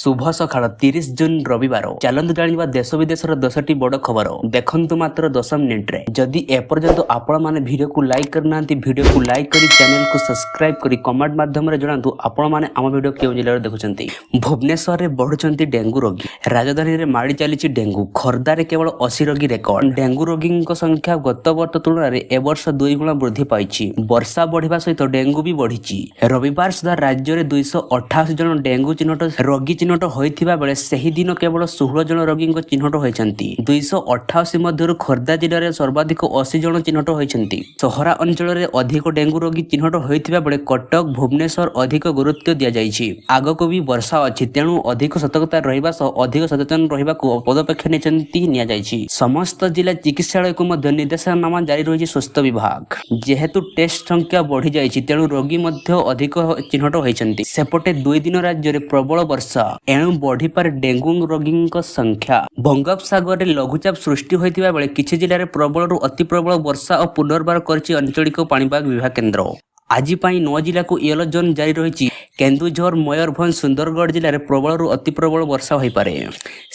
शुभ सकाळ 30 जून रविवार चलतु जाना देश विदेशर 10टी बड़ खबर देखंतु मात्र 10 मिनिट रे जदि एपर्यंत आपण माने वीडियो को लाइक करना वीडियो को लाइक करी चैनल को सब्सक्राइब करी कमेंट माध्यम रे जणातु आपण माने आम वीडियो केउ जिल्ला रे देखुचंती। भुवनेश्वर रे बढ़ुचंती डेंगू रोगी राजधानी रे माड़ी चलीची डेंगू खोर्धा रे केवल 80 रोगी रेकर्ड। डेंगू रोगी संख्या गत वर्ष तुलना रे ए वर्ष 2 गुणा वृद्धि पाइछि। वर्षा बढ़िबा सहित डेंगू भी बढ़िछि। रविवार सुधा राज्य रे 288 जन डेंगू चिन्हट रोगी चिन्हट होइथिबा बेले सही दिन केवल 16 जन रोगी चिन्हट होइछंती। 288 मध्यरु खोर्धा जिल्ला रे सर्वाधिक 80 जन चिन्हट होइछंती। सहरा अंचल रे अधिक डेंगू रोगी चिन्हट होइथिबा बेले कटक भुवनेश्वर अधिक गुरुत्व दिया जाइछि। आगको भी वर्षा अछि तेणु अधिक सतर्कता रहिबा सह अधिक सचेतन रहिबाकू पदक्षेप निचंती निया जाइछि। समस्त जिला चिकित्सालय को मध्य निर्देशनामा जारी रहिछि स्वास्थ्य विभाग। जेहेतु टेस्ट संख्या बढ़ी जाइछि तेणु रोगी मध्य अधिक चिन्हट होइछंती। सेपटे 2 दिन राज्य रे प्रबल वर्षा एणु बढ़ी पारे डेंगू रोगी संख्या। बंगोपसागर रे लघुचाप सृष्टि होइतिबा बेले किछि जिल्ला रे प्रबल अति प्रबल वर्षा और पुनर्बार करछि आंचलिक पाणीपाग विभाग केन्द्र। आज 9 जिला को येलो जोन जारी रही। केन्दुझर मयूरभंज सुंदरगढ़ जिले में प्रबल अति प्रबल वर्षा हो पारे।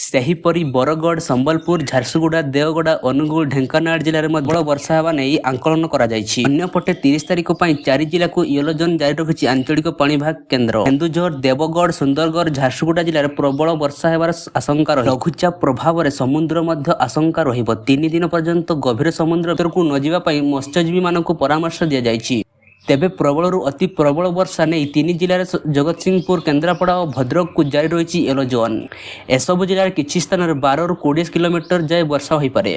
सेहीपरि बरगढ़ संबलपुर झारसुगुड़ा देवगड़ा अनुगुल ढेंकानाल जिले में प्रबल वर्षा होगा नहीं आंकलन करपटे 30 तारीख 4 जिला को येलो जोन जारी रखी आंचलिक पाणीपाग केन्द्र। केन्दुझर देवगढ़ सुंदरगढ़ झारसुगुड़ा जिले में प्रबल वर्षा होबार आशंका रही। लघुचाप प्रभाव में समुद्र मध्य आशंका रहिबो। 3 दिन पर्यंत गभीर समुद्र भीतर को न जावा मत्स्यजीवी मानक परामर्श दिया जाइछि। तेबे प्रबल अति प्रबल वर्षा नहीं 3 जिले जगतसिंहपुर केन्द्रापड़ा और भद्रक को जारी रही येलो जोन। एसबू जिले किसी स्थान में 12 ରୁ 20 किलोमीटर जाए वर्षा हो पारे।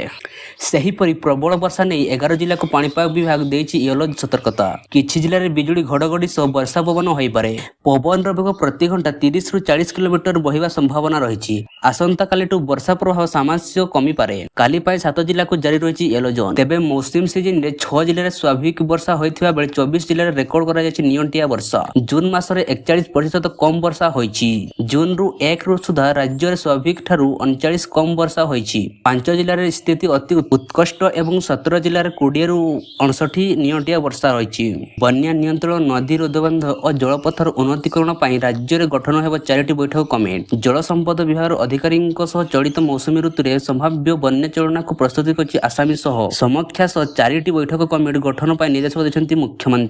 सेहीपरि प्रबल वर्षा नहीं 11 जिला को पाणीपाग विभाग देछि येलो सतर्कता। किछि जिले में बिजुली घड़घड़ी सह वर्षा पवन हो पारे। पवन बेग प्रति घंटा 30 ରୁ 40 किलोमीटर बहिबा संभावना रही। आसंता कालिठू वर्षा प्रभाव सामान्य कमी पारे। काली 7 जिला को जारी रही येलो जोन। तेबे मौसम सीजन रे 6 जिले में स्वाभाविक वर्षा होइथिबा बेले 24 जिले में रेकर्ड करा जायछि नियंटिया वर्षा। जून मासरे 41% कम वर्षा होइछि। जून रु 1 रु सुधा राज्य रे स्वाभाविक ठारू 39 कम वर्षा होइछि। 5 जिले में स्थिति अति उत्कृष्ट एवं 17 जिले में 20 ରୁ 59 नियंटिया वर्षा रही। बन्या नियंत्रण नदी रोधबंध और जलपथर उन्नतीकरण पर राज्य में गठन हो 4टी बैठक कमिटी। जल संपद विभाग अधिकारी चलित मौसुमी ऋतु में संभाव्य बन्या चलना को प्रस्तुति कर आसामी सह समीक्षा सह 4टी बैठक कमिटी गठन पर निर्देश देते मुख्यमंत्री।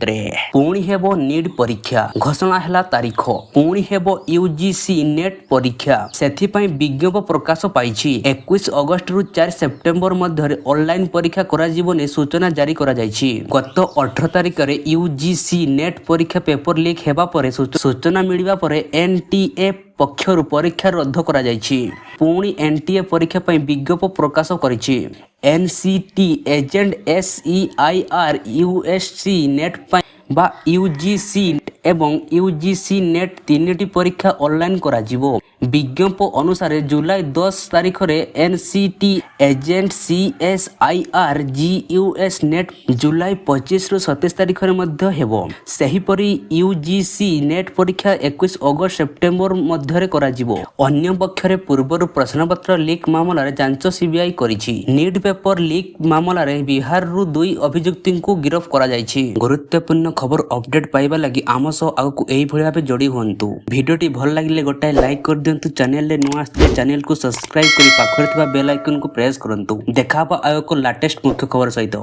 पुणी हेबो नीट परीक्षा घोषणा हैला तारीख। पुणी हेबो यूजीसी नेट परीक्षा सेथि पई विज्ञापन प्रकाश पाइछि। 21 अगस्त रु 4 सेप्टेम्बर मध्य ऑनलाइन परीक्षा करा जीवने सूचना जारी करा जाइछि। गत 18 तारिख रे यूजीसी नेट परीक्षा पेपर लीक हेबा परे सूचना मिलिबा परे एनटीए पक्षरु परीक्षा रद्द करा जाइछि। पुणी एनटीए परीक्षा पई विज्ञापन प्रकाश करिछि। एनसीटी एजेंट एसईआईआर यूएससी नेट पई बा यूजीसी एवं यूजीसी नेट 3टी परीक्षा ऑनलाइन करा जिवो। विज्ञापन अनुसार जुलाई 10 तारिख रे एनसीटी एजेंट सीएसआईआर जीयूएस नेट जुलाई 25 ରୁ 27 तारिख रे मध्य हेबो। सेहीपरि यूजीसी नेट परीक्षा 21 अगस्त सेप्टेम्बर मध्य रे करा जिवो। अन्य पक्षरे पूर्वरु प्रश्नपत्र लीक मामला रे जांच सीबीआई करिछि। नीट पेपर लीक मामला रे बिहार रु 2 अभियुक्तों को गिरफ्त करा जाइछि। गुरुत्वपूर्ण खबर अपडेट पाइबा लागि आम सह आगु एही भଳି भाबे जोड़ी हुअन्तु। वीडियोटी भल लागिले गोटाए लाइक कर दियंतु। चैनल रे नुआ आस्ते चैनल को सब्सक्राइब करी पाखरे थिबा बेल आइकन को प्रेस करंतु। देखा बा आयो को लेटेस्ट मुख्य खबर सहित।